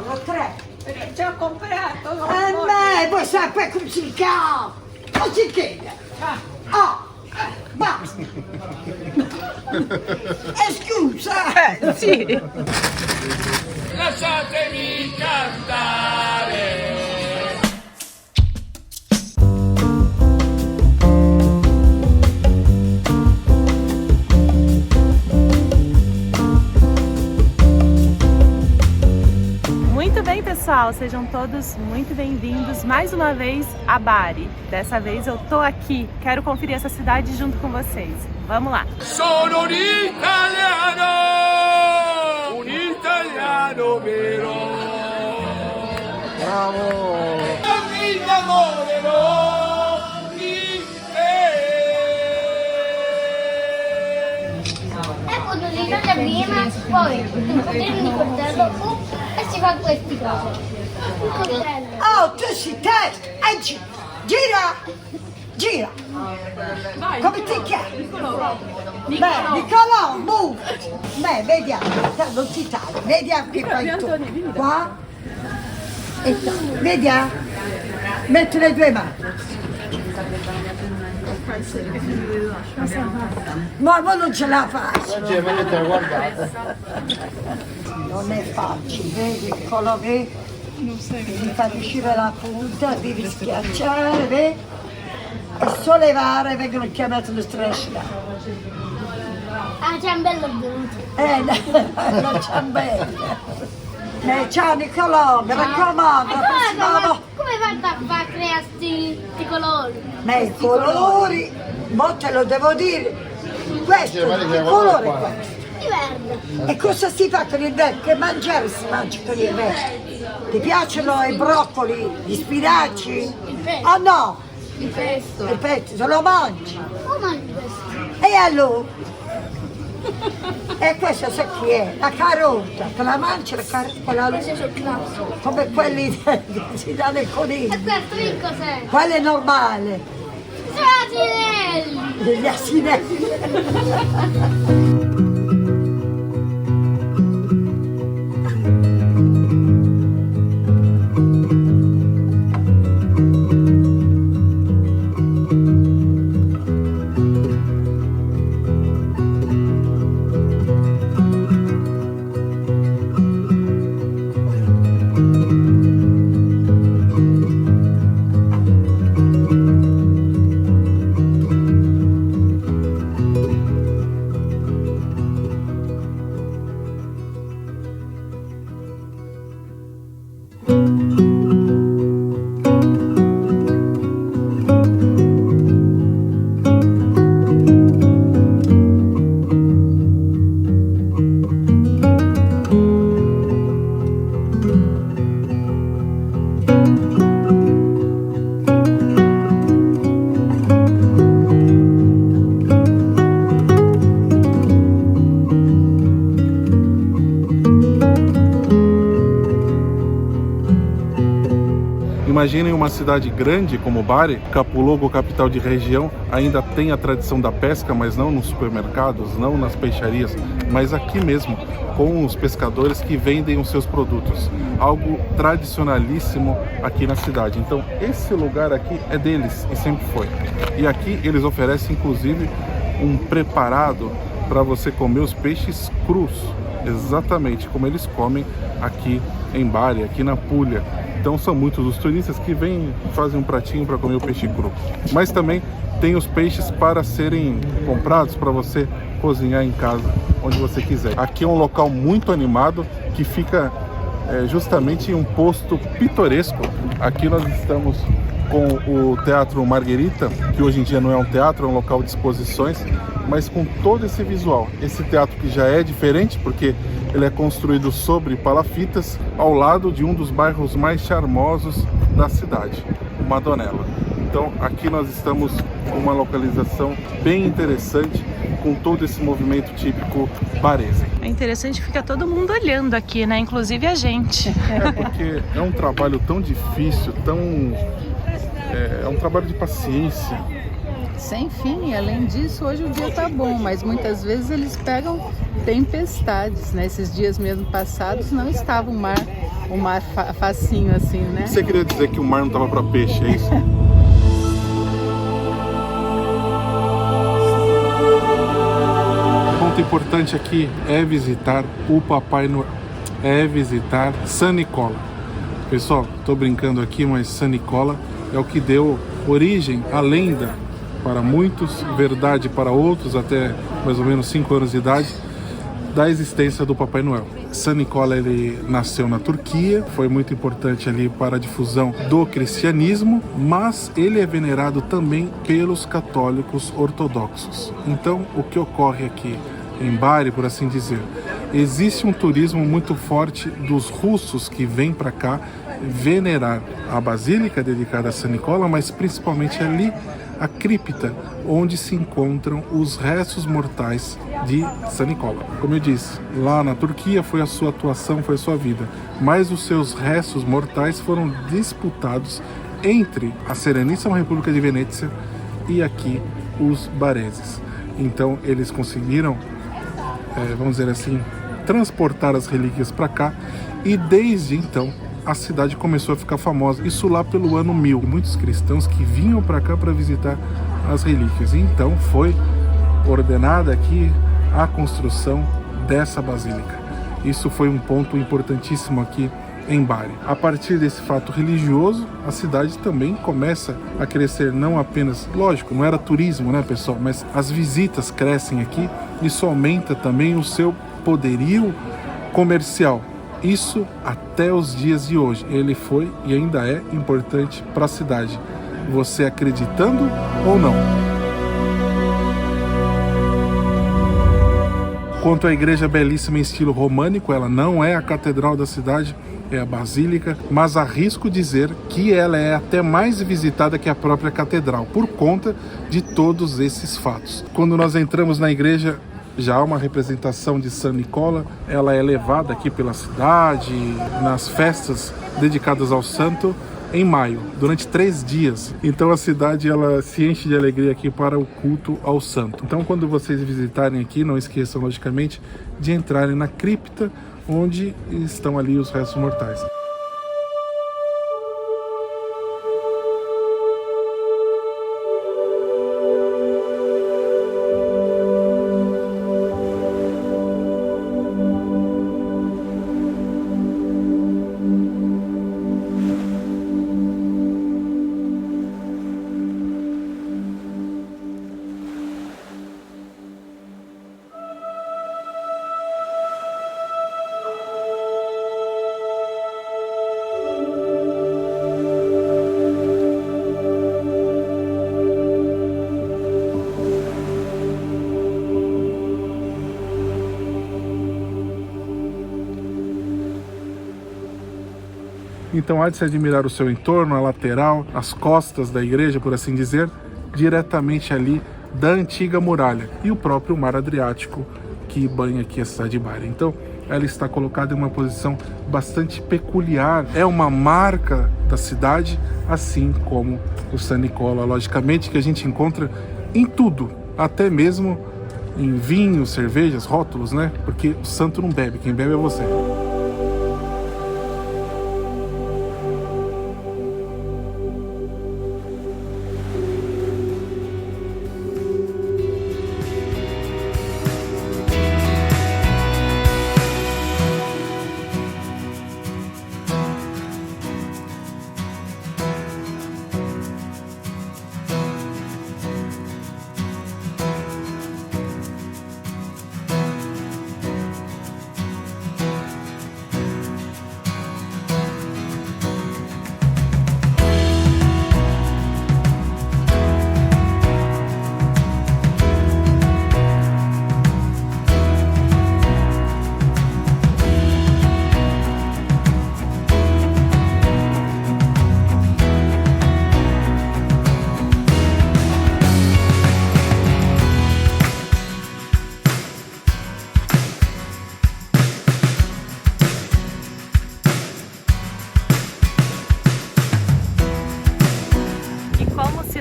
euro, 3. Già comprato. Me, vuoi sapere come si chiama? Come si chiama? Basta. Scusa. Sì. Lasciatemi cantare. Muito bem, pessoal, sejam todos muito bem-vindos mais uma vez a Bari. Dessa vez eu tô aqui, quero conferir essa cidade junto com vocês. Vamos lá! Sono un italiano vero. Bravo! Mi innamorerò di te. Ecco, l'Italia prima, poi il potere di coltello e si fa questi cose. Il coltello. Oh, tu sei te! Gira! Gira! Come ti chiami? Beh, Nicolò, mu! Beh, vediamo, non ti tagli, vediamo che fai tu. Qua e qua, vediamo? Metti le due mani. Ma non ce la faccio. Oggi vedete, guardate. Non è facile, vedi che collo vedi? Devi far uscire la punta, devi schiacciare, vedi? E sollevare, vengono chiamate le strisce. Ah, ciambello è venuto. La ciambella. Ciao Nicolò, mi raccomando, la prossima volta. Come fai a creare questi colori? Ma i colori, mo te lo devo dire. Questo, il colore è questo. Di verde. E cosa si fa con il verde? Che mangiare si mangia con il verde? Ti piacciono i broccoli, gli spinaci? Il pesto. Oh no, Il pesto. il petto, se lo mangi. Come mangi questo? E allora? E questa sa chi è? La carota, te la mangi la carota? Quella Questo è cioccolato. come quelli che si danno ai E conigli. questo che cos'è? Quello è normale, Sono asinelli. gli asinelli. Imaginem uma cidade grande como Bari, capoluogo, capital de região, ainda tem a tradição da pesca, mas não nos supermercados, não nas peixarias, mas aqui mesmo, com os pescadores que vendem os seus produtos. Algo tradicionalíssimo aqui na cidade. Então, esse lugar aqui é deles e sempre foi. E aqui eles oferecem, inclusive, um preparado para você comer os peixes crus, exatamente como eles comem aqui em Bari, aqui na Puglia. Então são muitos os turistas que vêm, fazem um pratinho para comer o peixe cru. Mas também tem os peixes para serem comprados, para você cozinhar em casa, onde você quiser. Aqui é um local muito animado, que fica justamente em um posto pitoresco. Aqui nós estamos com o Teatro Margherita, que hoje em dia não é um teatro, é um local de exposições, mas com todo esse visual. Esse teatro que já é diferente, porque ele é construído sobre palafitas, ao lado de um dos bairros mais charmosos da cidade, o Madonella. Então aqui nós estamos com uma localização bem interessante, com todo esse movimento típico barese. É interessante, fica todo mundo olhando aqui, né? Inclusive a gente. É porque é um trabalho tão difícil, é um trabalho de paciência. Sem fim, além disso, hoje o dia tá bom, mas muitas vezes eles pegam tempestades, né? Esses dias mesmo passados não estava um mar o mar facinho assim, né? Você queria dizer que o mar não tava para peixe, é isso? Ponto importante aqui é visitar o Papai Noel, é visitar San Nicola. Pessoal, tô brincando aqui, mas San Nicola é o que deu origem à lenda para muitos, verdade para outros, até mais ou menos 5 anos de idade, da existência do Papai Noel. San Nicola, ele nasceu na Turquia, foi muito importante ali para a difusão do cristianismo, mas ele é venerado também pelos católicos ortodoxos. Então, o que ocorre aqui em Bari, por assim dizer, existe um turismo muito forte dos russos que vêm para cá venerar a basílica dedicada a San Nicola, mas principalmente ali a cripta, onde se encontram os restos mortais de San Nicola. Como eu disse, lá na Turquia foi a sua atuação, foi a sua vida, mas os seus restos mortais foram disputados entre a Serenissima República de Venezia e aqui os bareses. Então eles conseguiram, vamos dizer assim, transportar as relíquias para cá, e desde então a cidade começou a ficar famosa, isso lá pelo ano 1000. Muitos cristãos que vinham para cá para visitar as relíquias. Então foi ordenada aqui a construção dessa basílica. Isso foi um ponto importantíssimo aqui em Bari. A partir desse fato religioso, a cidade também começa a crescer, não apenas, lógico, não era turismo, né, pessoal, mas as visitas crescem aqui, isso aumenta também o seu poderio comercial. Isso até os dias de hoje. Ele foi e ainda é importante para a cidade. Você acreditando ou não? Quanto à igreja belíssima em estilo românico, ela não é a catedral da cidade, é a basílica, mas arrisco dizer que ela é até mais visitada que a própria catedral, por conta de todos esses fatos. Quando nós entramos na igreja, já há uma representação de San Nicola, ela é levada aqui pela cidade, nas festas dedicadas ao santo, em maio, durante 3 dias. Então a cidade ela se enche de alegria aqui para o culto ao santo. Então quando vocês visitarem aqui, não esqueçam logicamente de entrarem na cripta, onde estão ali os restos mortais. Então há de se admirar o seu entorno, a lateral, as costas da igreja, por assim dizer, diretamente ali da antiga muralha, e o próprio mar Adriático que banha aqui a cidade de Bari. Então ela está colocada em uma posição bastante peculiar, é uma marca da cidade, assim como o San Nicola, logicamente, que a gente encontra em tudo, até mesmo em vinhos, cervejas, rótulos, né? Porque o santo não bebe, quem bebe é você.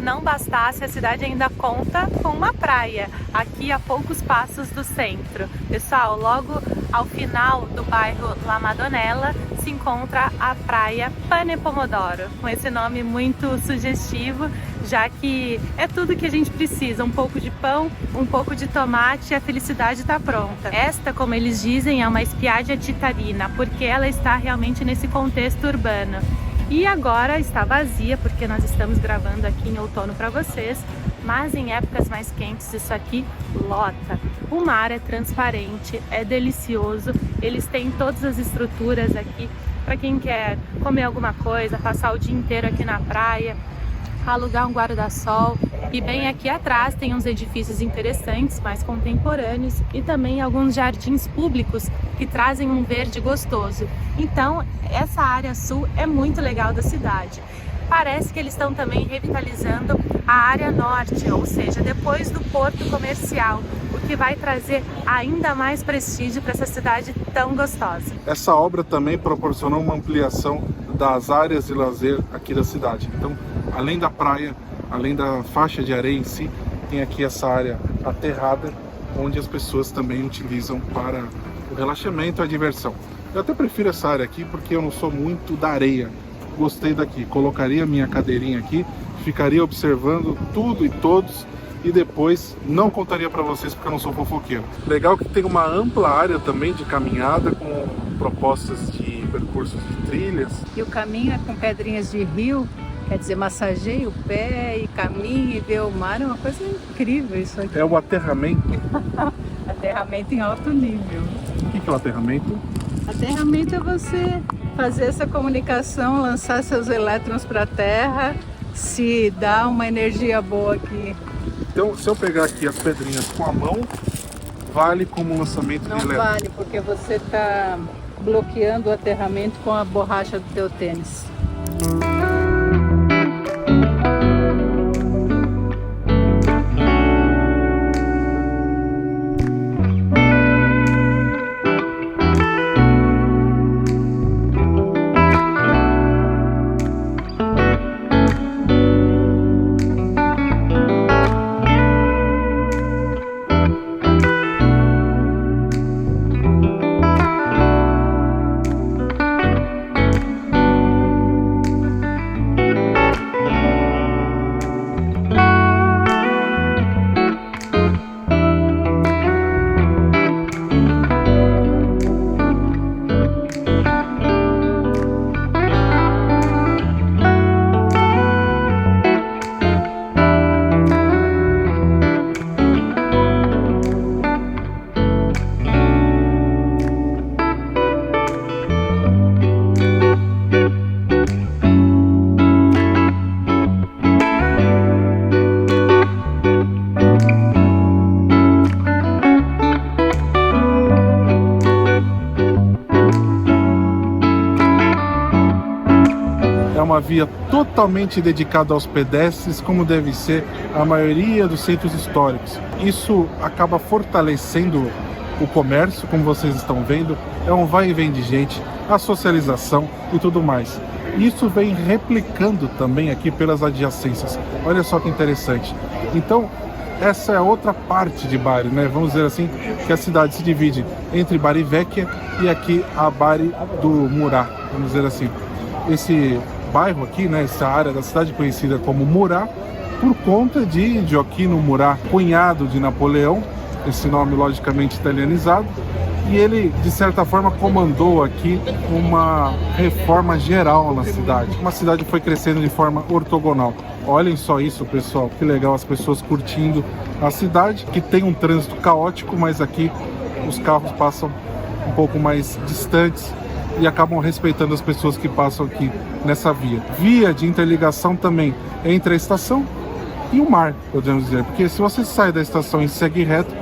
não bastasse, a cidade ainda conta com uma praia, aqui a poucos passos do centro. Pessoal, logo ao final do bairro La Madonnella se encontra a praia Pane Pomodoro, com esse nome muito sugestivo, já que é tudo que a gente precisa, um pouco de pão, um pouco de tomate e a felicidade está pronta. Esta, como eles dizem, é uma spiaggia cittadina, porque ela está realmente nesse contexto urbano. E agora está vazia, porque nós estamos gravando aqui em outono para vocês, mas em épocas mais quentes isso aqui lota. O mar é transparente, é delicioso, eles têm todas as estruturas aqui para quem quer comer alguma coisa, passar o dia inteiro aqui na praia, alugar um guarda-sol. E bem aqui atrás tem uns edifícios interessantes, mais contemporâneos, e também alguns jardins públicos que trazem um verde gostoso. Então essa área sul é muito legal da cidade. Parece que eles estão também revitalizando a área norte, ou seja, depois do porto comercial, o que vai trazer ainda mais prestígio para essa cidade tão gostosa. Essa obra também proporcionou uma ampliação das áreas de lazer aqui da cidade. Então, além da praia, além da faixa de areia em si, tem aqui essa área aterrada, onde as pessoas também utilizam para o relaxamento e a diversão. Eu até prefiro essa área aqui porque eu não sou muito da areia. Gostei daqui, colocaria minha cadeirinha aqui, ficaria observando tudo e todos e depois não contaria para vocês porque eu não sou fofoqueiro. Legal que tem uma ampla área também de caminhada com propostas de percursos de trilhas. E o caminho é com pedrinhas de rio, quer dizer, massageia o pé e caminha e vê o mar, é uma coisa incrível isso aqui. É o aterramento. Aterramento em alto nível. O que é o aterramento? Aterramento é você fazer essa comunicação, lançar seus elétrons para a Terra, se dá uma energia boa aqui. Então, se eu pegar aqui as pedrinhas com a mão, vale como um lançamento Não de elétrons? vale, porque você está bloqueando o aterramento com a borracha do teu tênis. Uma via totalmente dedicada aos pedestres, como deve ser a maioria dos centros históricos. Isso acaba fortalecendo o comércio, como vocês estão vendo, é um vai e vem de gente, a socialização e tudo mais. Isso vem replicando também aqui pelas adjacências. Olha só que interessante. Então, essa é outra parte de Bari, né? Vamos dizer assim, que a cidade se divide entre Bari Vecchia e aqui a Bari do Murà, vamos dizer assim. Esse bairro aqui, né, essa área da cidade conhecida como Murà, por conta de Gioacchino Murat, cunhado de Napoleão, esse nome logicamente italianizado, e ele, de certa forma, comandou aqui uma reforma geral na cidade. Uma cidade foi crescendo de forma ortogonal. Olhem só isso, pessoal, que legal, as pessoas curtindo a cidade, que tem um trânsito caótico, mas aqui os carros passam um pouco mais distantes e acabam respeitando as pessoas que passam aqui nessa via. Via de interligação também entre a estação e o mar, podemos dizer, porque se você sai da estação e segue reto,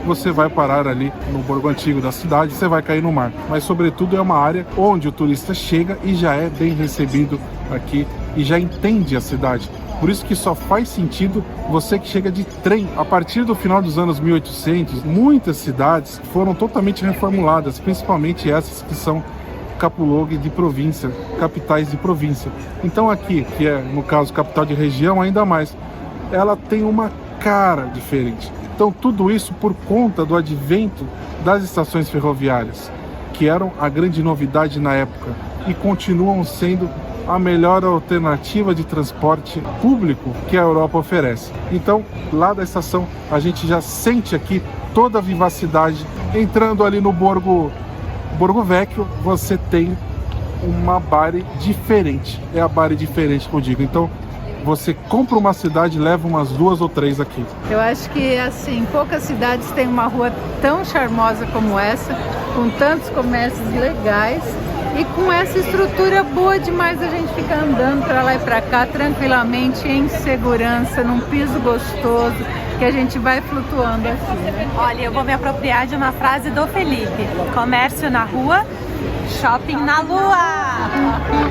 você vai parar ali no Borgo Antigo da cidade, você vai cair no mar. Mas, sobretudo, é uma área onde o turista chega e já é bem recebido aqui e já entende a cidade. Por isso que só faz sentido você que chega de trem. A partir do final dos anos 1800, muitas cidades foram totalmente reformuladas, principalmente essas que são capoluoghi de província, capitais de província. Então aqui, que é, no caso, capital de região, ainda mais, ela tem uma cara diferente. Então tudo isso por conta do advento das estações ferroviárias, que eram a grande novidade na época. e continuam sendo a melhor alternativa de transporte público que a Europa oferece. Então, lá da estação, a gente já sente aqui toda a vivacidade. Entrando ali no Borgo Vecchio, você tem uma Bari diferente. É a Bari diferente que eu digo. Então, você compra uma cidade e leva umas 2 ou 3 aqui. Eu acho que, assim, poucas cidades têm uma rua tão charmosa como essa, com tantos comércios legais e com essa estrutura boa demais. A gente fica andando para lá e para cá tranquilamente, em segurança, num piso gostoso, que a gente vai flutuando assim, né? Olha, eu vou me apropriar de uma frase do Felipe: comércio na rua, shopping na lua!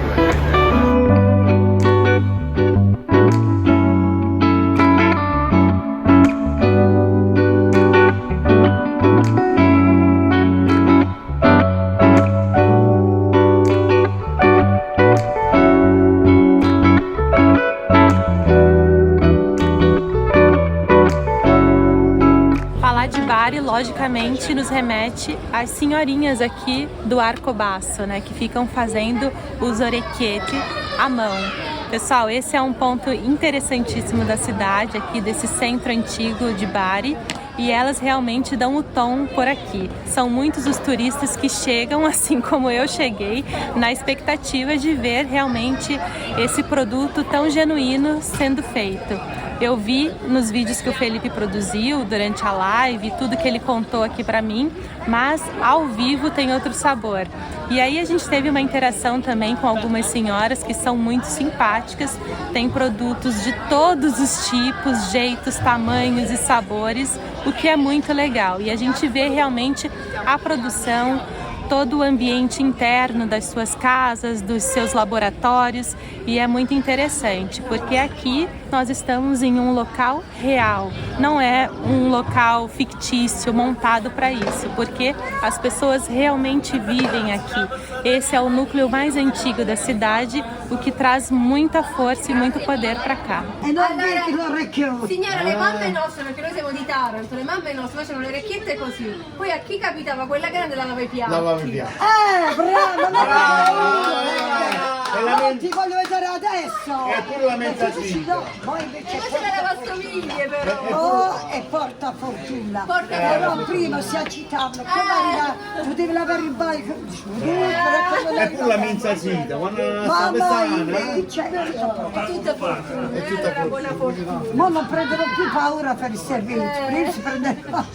Logicamente nos remete às senhorinhas aqui do Arcobasso, né, que ficam fazendo os orecchiette à mão. Pessoal, esse é um ponto interessantíssimo da cidade, aqui desse centro antigo de Bari, e elas realmente dão o tom por aqui. São muitos os turistas que chegam, assim como eu cheguei, na expectativa de ver realmente esse produto tão genuíno sendo feito. Eu vi nos vídeos que o Felipe produziu durante a live, tudo que ele contou aqui pra mim, mas ao vivo tem outro sabor. E aí a gente teve uma interação também com algumas senhoras que são muito simpáticas, tem produtos de todos os tipos, jeitos, tamanhos e sabores, o que é muito legal. E a gente vê realmente a produção, todo o ambiente interno das suas casas, dos seus laboratórios, e é muito interessante, porque aqui nós estamos em um local real, não é um local fictício montado para isso, porque as pessoas realmente vivem aqui. Esse é o núcleo mais antigo da cidade, o que traz muita força e muito poder para cá. E non vedi l'orecchio. Signora, le mamme nostre, perché noi siamo di Taranto, le mamme nostre facevano le orecchiette così. Poi a chi capitava quella grande la lava i piatti. Brava, ti voglio vedere adesso. È pure la mezz'agita. Poi invece Questa è la lavastoviglie però. oh, e porta fortuna. Porta Però prima si agitavano, potevi lavare il bagno. È pure la mezz'agita. Quando sta Mamma pesando, invece È tutta fortuna. È una buona fortuna. ma non prendono più paura per i servizi, prima si prendeva.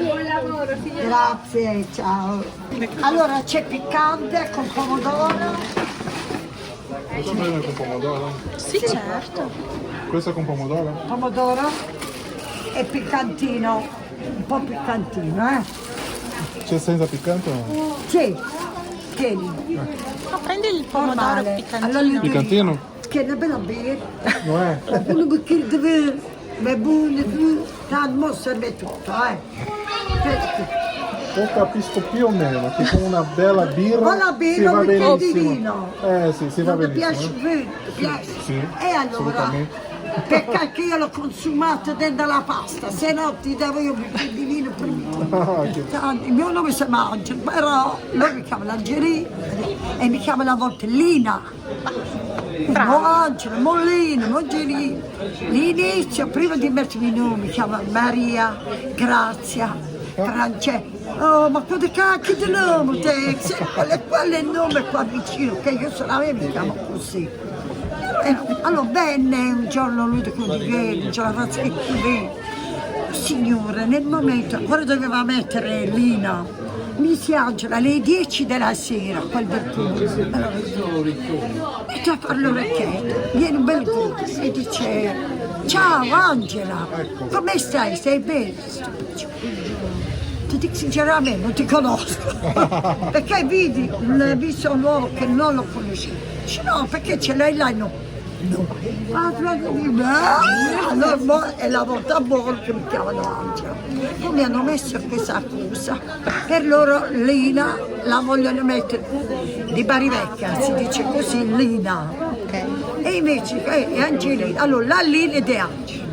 Buon lavoro, signora. Grazie, ciao. Allora c'è piccante con pomodoro. Questa prende con pomodoro? Sì, certo. Questa con pomodoro? Pomodoro e piccantino, un po' piccantino, C'è senza piccante o no? Sì, tieni. Prendi il pomodoro Normale. piccantino. Allora gli Piccantino? che ne bella bere. Non è? Un bicchiere di vino, è buono, tanto mo serve tutto, Non capisco più o meno che con una bella birra Con la birra si va un bicchiere di benissimo. vino. Sì, si va Non ti benissimo. piace il vino? Ti piace? Sì, E allora? assolutamente. Perché io l'ho consumato dentro la pasta, se no ti devo io un bicchiere di vino prima. Il mio nome si mangia, però loro mi chiamano Algeria e mi chiamano a volte Lina. Angela, Molina, Mongerino. L'inizio, prima di mettermi i nomi, mi chiamano Maria, Grazia, Francesca. Oh, ma quando cacchio di nome te? Quello è il nome qua vicino, che io sono a me mi chiamo così. Allora venne un giorno lui di Codivelli, c'è la razza di Codivelli. Signore, nel momento, ancora doveva mettere Lina, mi si Angela alle 10 della sera, quel percorso. Mette a fare l'orecchietto, viene un bel gruppo e dice: ciao Angela, come stai? Stai bene? Ti dico sinceramente, non ti conosco, perché vidi un viso nuovo che non lo conoscevo. Dice no, perché ce l'hai là? No. Allora è la volta buona che mi chiamano Angela. Poi mi hanno messo questa accusa. Per loro Lina la vogliono mettere di Barivecchia, si dice così Lina. E invece è Angelina. Allora la Lina ed è Angela.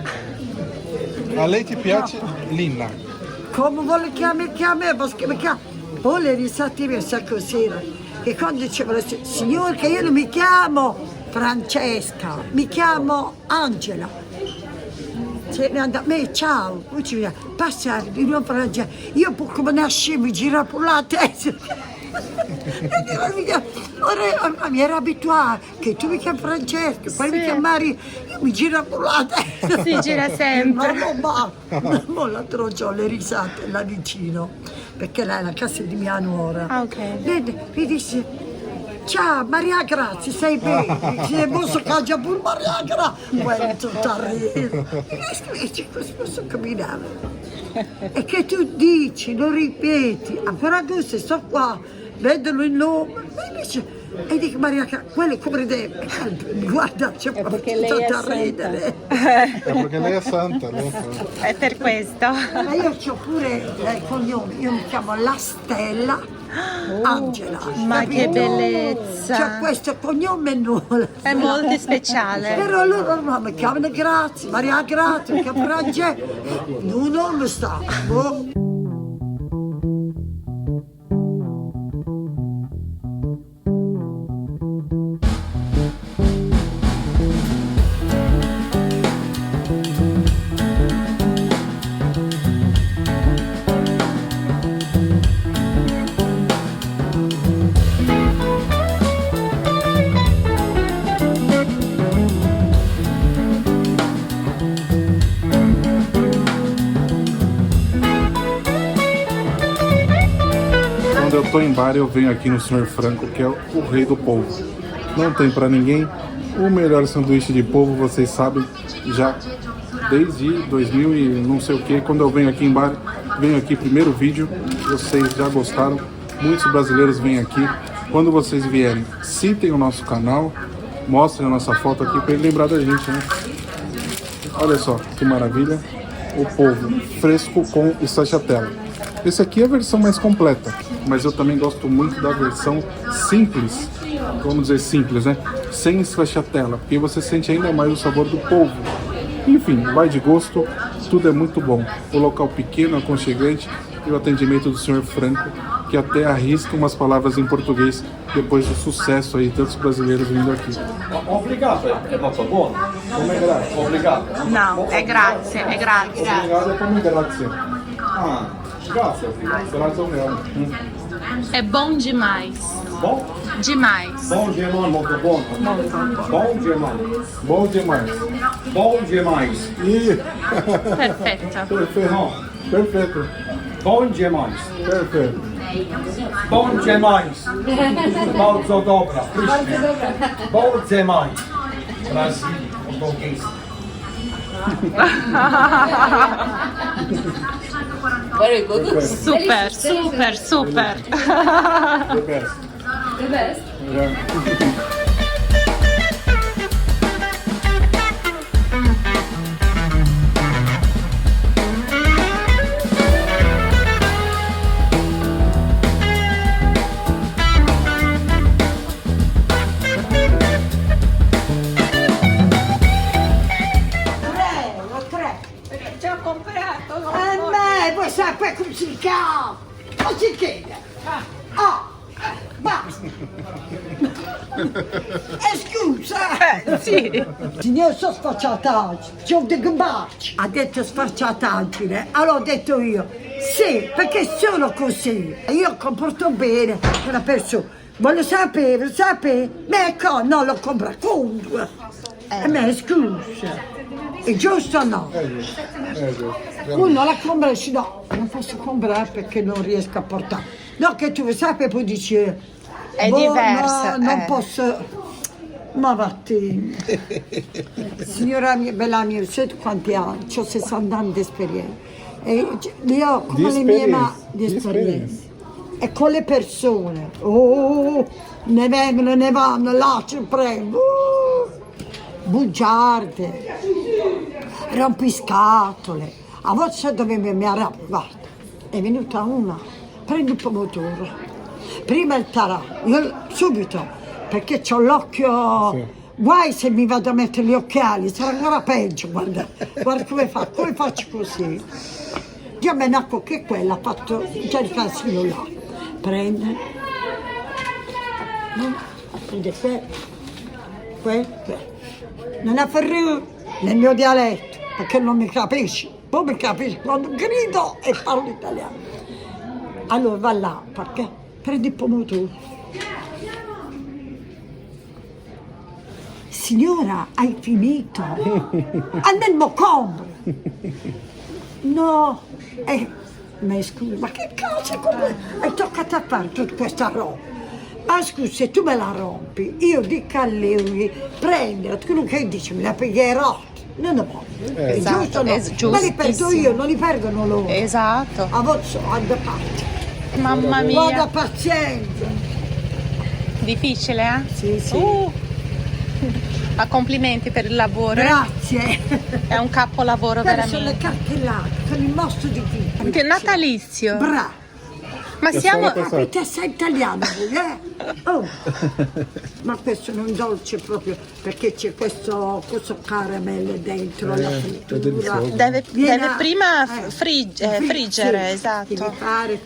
A lei ti piace Lina? Come vuole chiamare, perché mi chiama. Poi le risate messe così. che quando dicevano signore che io non mi chiamo Francesca, mi chiamo Angela. Se ne andava, me ciao, poi ci vediamo, passare di nuovo Francesca, io come nascevo mi giravo per la testa. Ora mi ero abituata che tu mi chiami Francesca, poi mi chiami Maria, io mi giro per la testa. Si gira sempre. Ma l'altro ho le risate là vicino, perché là è la casa di mia nuora. Ah, ok. Mi disse, ciao Maria Grazia, sei bene? Se posso cacciare pure Maria Grazia. Poi tutto a ridere. E posso camminare. E che tu dici, lo ripeti, ancora così sto qua, vedono il nome, e dico Maria Grazia, quello come deve. Guarda, c'è perché lei è tutto a ridere. È perché lei è santa. È per questo. Ma io ho pure il cognome, io mi chiamo La Stella Angela. Ma capito? che bellezza. C'è questo cognome nulla. È molto speciale. Però loro no, mi chiamano Grazia, Maria Grazia, mi chiamano Angela. Non mi sta. Boh. Quando eu tô em Bari, eu venho aqui no Sr. Franco, que é o rei do polvo. Não tem pra ninguém. O melhor sanduíche de polvo, vocês sabem, já desde 2000 e não sei o que. Quando eu venho aqui em Bari, venho aqui, primeiro vídeo, vocês já gostaram. Muitos brasileiros vêm aqui. Quando vocês vierem, citem o nosso canal, mostrem a nossa foto aqui para ele lembrar da gente, né? Olha só, que maravilha. O polvo fresco com stracciatella. Esse aqui é a versão mais completa, mas eu também gosto muito da versão simples, vamos dizer simples, né? Sem stracciatella, porque você sente ainda mais o sabor do polvo. Enfim, vai de gosto, tudo é muito bom. O local pequeno, aconchegante e o atendimento do Sr. Franco, que até arrisca umas palavras em português depois do sucesso aí, tantos brasileiros vindo aqui. Obrigado, è fatto buono. Come grazie. Obrigado. Não, é grazie, é grazie. Obrigado é come grazie. Ah, grazie. Grazie ao real. É bom demais. Bom? Demais. Bom demais, molto buono. Bom demais. Bom demais. Bom demais. Ih, Perfeita. perfeito. Não. Perfeito. Bom demais. Perfeito. Bom demais. Bardzo dobra. Bom demais. Brasil, português. Super, super, super. The best. The best. Yeah. Poi sapere come si chiama? Come si chiede? Basta! Scusa! Sì. Signore, sono sfacciataggine, c'ho dei gambacci. Ha detto sfacciataggine, allora ho detto io, sì, perché sono così. Io comporto bene una persona. Voglio sapere, ma ecco, non lo compra comunque. E me scusa. È giusto o no? Uno la compra e dice no, non posso comprare perché non riesco a portare. No, che tu sai, poi dici è diversa. No, non posso. Ma vatti. Signora mia, bella mia, sai quanti anni? Ho 60 anni di esperienza. E io ho come le mie di esperienza. E con le persone. Ne vengono, ne vanno, là ci prendo. Bugiarde, rompiscatole, a volte dove mi arrabbio, guarda, è venuta una, prendo il pomodoro, prima il tarà, io subito, perché c'ho l'occhio, sì. Guai se mi vado a mettere gli occhiali, sarà ancora peggio, guarda come faccio così. Io me nacco che quella ha fatto già il casino là, prende, Non è ferro nel mio dialetto, perché non mi capisci. Poi mi capisci quando grido e parlo italiano. Allora va là, perché prendi il pomodoro. Signora, hai finito? Andiamo compra. No, ma scusa, ma che cosa? Hai toccato a fare tutta questa roba? Ma scusa, se tu me la rompi, io dico a lui, prendila, quello che dici, me la pagherò. Non è buono. È giusto, no? è Ma li perdo giustissimo. io, non li perdono loro. Esatto. A volte sono da parte. Mamma Guarda mia. pazienza. Difficile, eh? Sì, sì. Ma complimenti per il lavoro. Grazie. È un capolavoro Quelle sono le veramente. cartellate, sono il mostro di vita. Che natalizio. Bravo. Ma siamo... Te sei italiano, oh. Ma questo è un dolce proprio perché c'è questo caramelle dentro la frittura. Deve Viene prima friggere, sì, esatto. devi fare,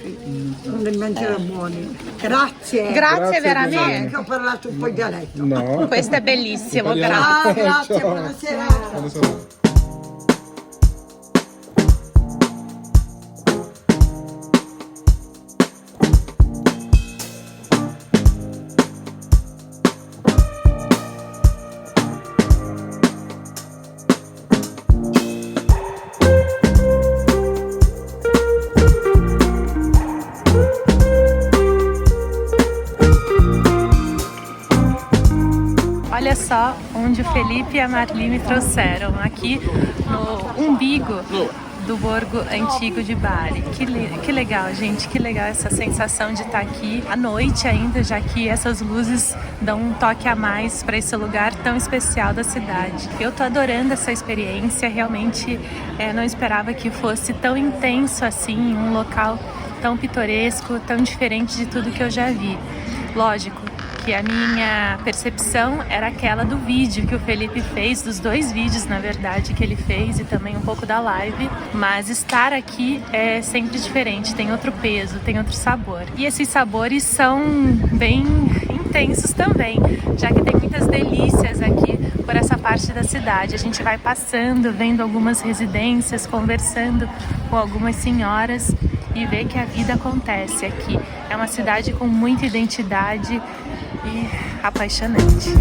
non li mangerà buoni. Grazie. Grazie veramente. Scusate che ho parlato un po' di dialetto. No. Questo è bellissimo, grazie. Grazie, buonasera. Olha só onde o Felipe e a Marli me trouxeram, aqui no umbigo do Borgo Antigo de Bari. Que legal, gente, que legal essa sensação de estar aqui à noite ainda, já que essas luzes dão um toque a mais para esse lugar tão especial da cidade. Eu tô adorando essa experiência, realmente não esperava que fosse tão intenso assim, um local tão pitoresco, tão diferente de tudo que eu já vi. Lógico que a minha percepção era aquela do vídeo que o Felipe fez, dos 2 vídeos, na verdade, que ele fez e também um pouco da live, mas estar aqui é sempre diferente, tem outro peso, tem outro sabor. E esses sabores são bem intensos também, já que tem muitas delícias aqui por essa parte da cidade. A gente vai passando, vendo algumas residências, conversando com algumas senhoras e vê que a vida acontece aqui. É uma cidade com muita identidade e apaixonante.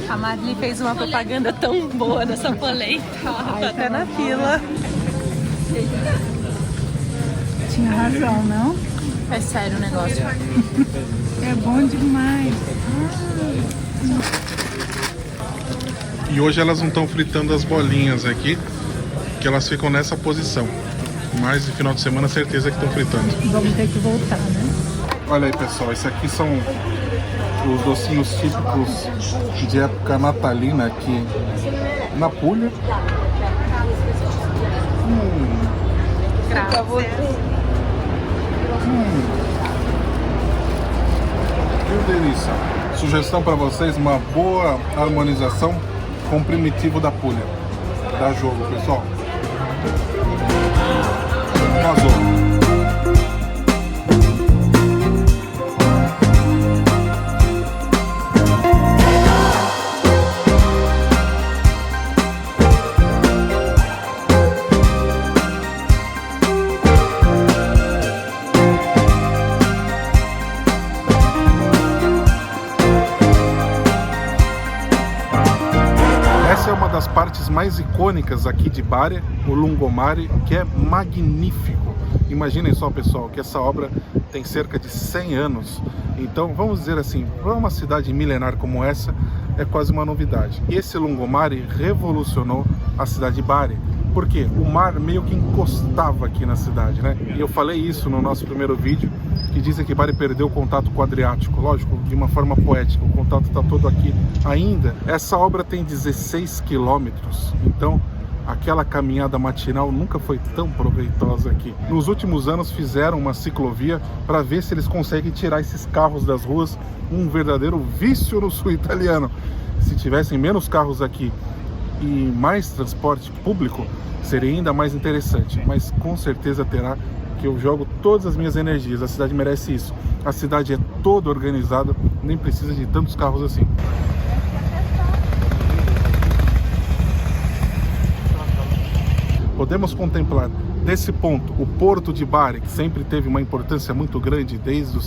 A Marli fez uma propaganda tão boa dessa polenta, tá até na fila. Tinha razão, não? É sério o negócio. É bom demais. E hoje elas não estão fritando as bolinhas aqui, que elas ficam nessa posição. Mas no final de semana, certeza que estão fritando. Vamos ter que voltar, né? Olha aí, pessoal, esses aqui são os docinhos típicos de época natalina aqui na Puglia. Que delícia! Sugestão para vocês, uma boa harmonização com o primitivo da Puglia. Dá jogo, pessoal. Casou. Essa é uma das partes mais icônicas aqui de Bari, o Lungomare, que é magnífico. Imaginem só, pessoal, que essa obra tem cerca de 100 anos. Então, vamos dizer assim, para uma cidade milenar como essa, é quase uma novidade. E esse Lungomare revolucionou a cidade de Bari. Porque o mar meio que encostava aqui na cidade, né? E eu falei isso no nosso primeiro vídeo, que dizem que Bari perdeu o contato com o Adriático. Lógico, de uma forma poética, o contato está todo aqui ainda. Essa obra tem 16 quilômetros, então aquela caminhada matinal nunca foi tão proveitosa aqui. Nos últimos anos fizeram uma ciclovia para ver se eles conseguem tirar esses carros das ruas, um verdadeiro vício no sul italiano. Se tivessem menos carros aqui e mais transporte público, seria ainda mais interessante, mas com certeza terá, que eu jogo todas as minhas energias. A cidade merece isso. A cidade é toda organizada, nem precisa de tantos carros assim. Podemos contemplar desse ponto o Porto de Bari, que sempre teve uma importância muito grande desde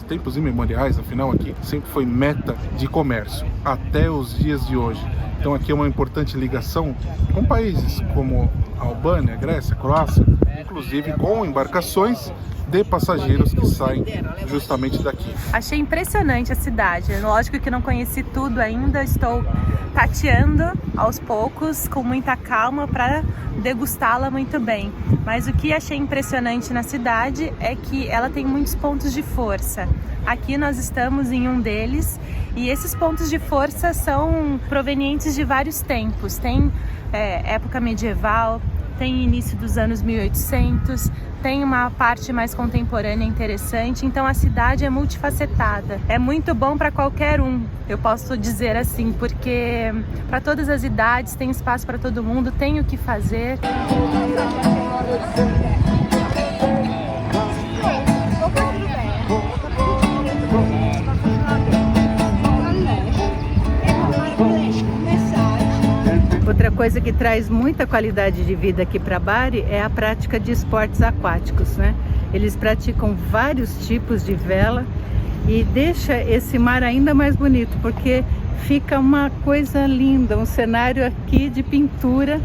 tempos imemoriais, afinal aqui sempre foi meta de comércio, até os dias de hoje. Então aqui é uma importante ligação com países como a Albânia, Grécia, Croácia, inclusive com embarcações de passageiros que saem justamente daqui. Achei impressionante a cidade. Lógico que não conheci tudo ainda, estou tateando aos poucos, com muita calma, para degustá-la muito bem. Mas o que achei impressionante na cidade é que ela tem muitos pontos de força. Aqui nós estamos em um deles, e esses pontos de força são provenientes de vários tempos. Tem época medieval, tem início dos anos 1800, tem uma parte mais contemporânea interessante. Então a cidade é multifacetada, é muito bom para qualquer um, eu posso dizer assim, porque para todas as idades tem espaço para todo mundo, tem o que fazer. Outra coisa que traz muita qualidade de vida aqui para Bari é a prática de esportes aquáticos, né? Eles praticam vários tipos de vela e deixa esse mar ainda mais bonito, porque fica uma coisa linda, um cenário aqui de pintura.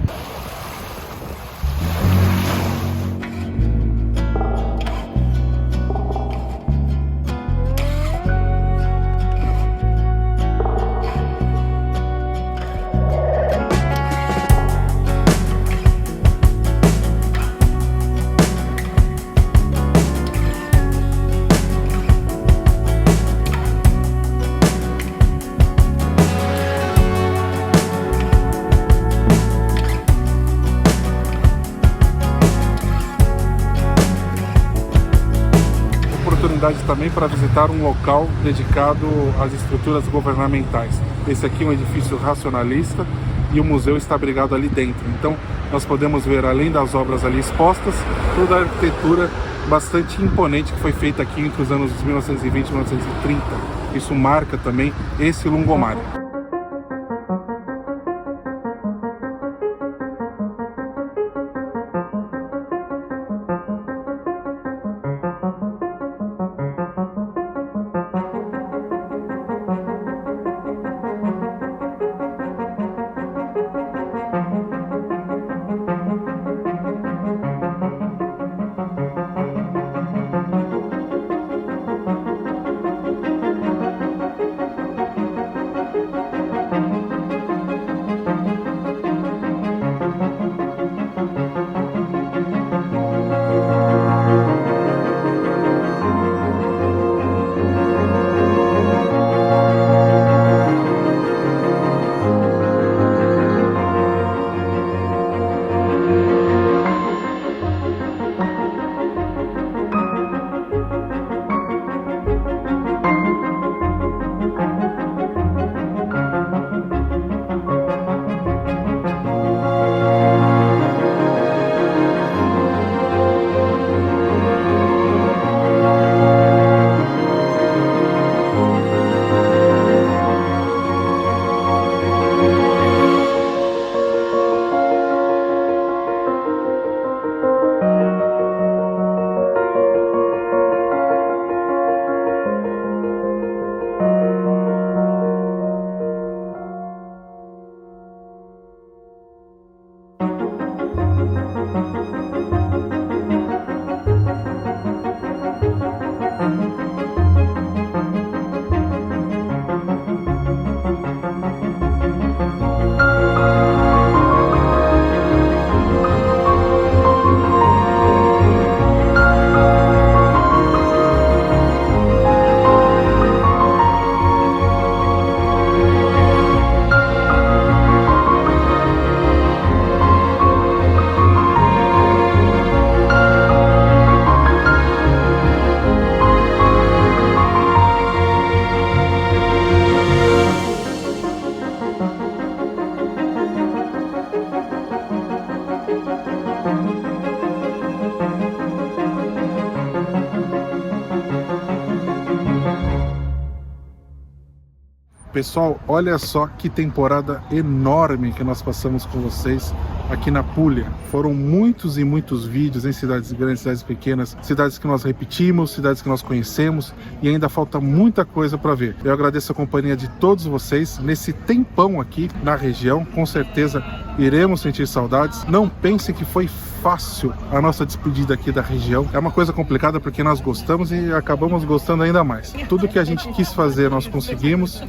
Também para visitar um local dedicado às estruturas governamentais. Esse aqui é um edifício racionalista e o museu está abrigado ali dentro. Então nós podemos ver, além das obras ali expostas, toda a arquitetura bastante imponente que foi feita aqui entre os anos 1920 e 1930. Isso marca também esse Lungomare. Pessoal, olha só que temporada enorme que nós passamos com vocês aqui na Puglia. Foram muitos e muitos vídeos em cidades grandes, cidades pequenas, cidades que nós repetimos, cidades que nós conhecemos e ainda falta muita coisa para ver. Eu agradeço a companhia de todos vocês nesse tempão aqui na região. Com certeza iremos sentir saudades. Não pensem que foi fácil a nossa despedida aqui da região. É uma coisa complicada porque nós gostamos e acabamos gostando ainda mais. Tudo que a gente quis fazer nós conseguimos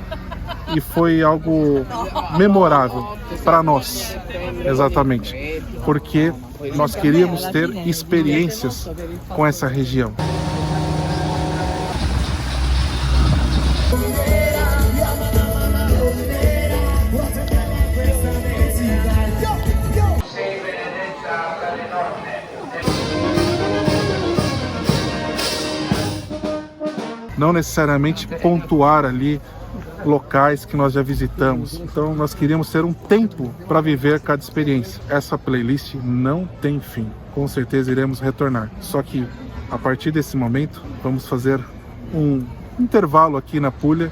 e foi algo memorável para nós, exatamente, porque nós queríamos ter experiências com essa região. Não necessariamente pontuar ali locais que nós já visitamos. Então nós queríamos ter um tempo para viver cada experiência. Essa playlist não tem fim. Com certeza iremos retornar. Só que a partir desse momento vamos fazer um intervalo aqui na Puglia.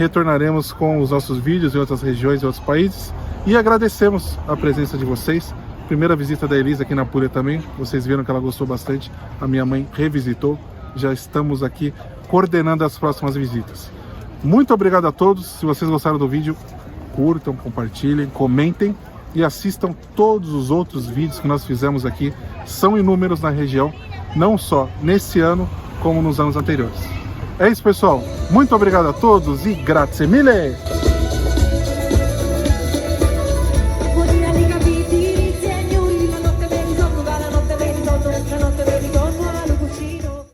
Retornaremos com os nossos vídeos em outras regiões e outros países e agradecemos a presença de vocês. Primeira visita da Elisa aqui na Puglia também, vocês viram que ela gostou bastante, a minha mãe revisitou, já estamos aqui coordenando as próximas visitas. Muito obrigado a todos, se vocês gostaram do vídeo, curtam, compartilhem, comentem e assistam todos os outros vídeos que nós fizemos aqui, são inúmeros na região, não só nesse ano, como nos anos anteriores. É isso, pessoal. Muito obrigado a todos e grazie mille!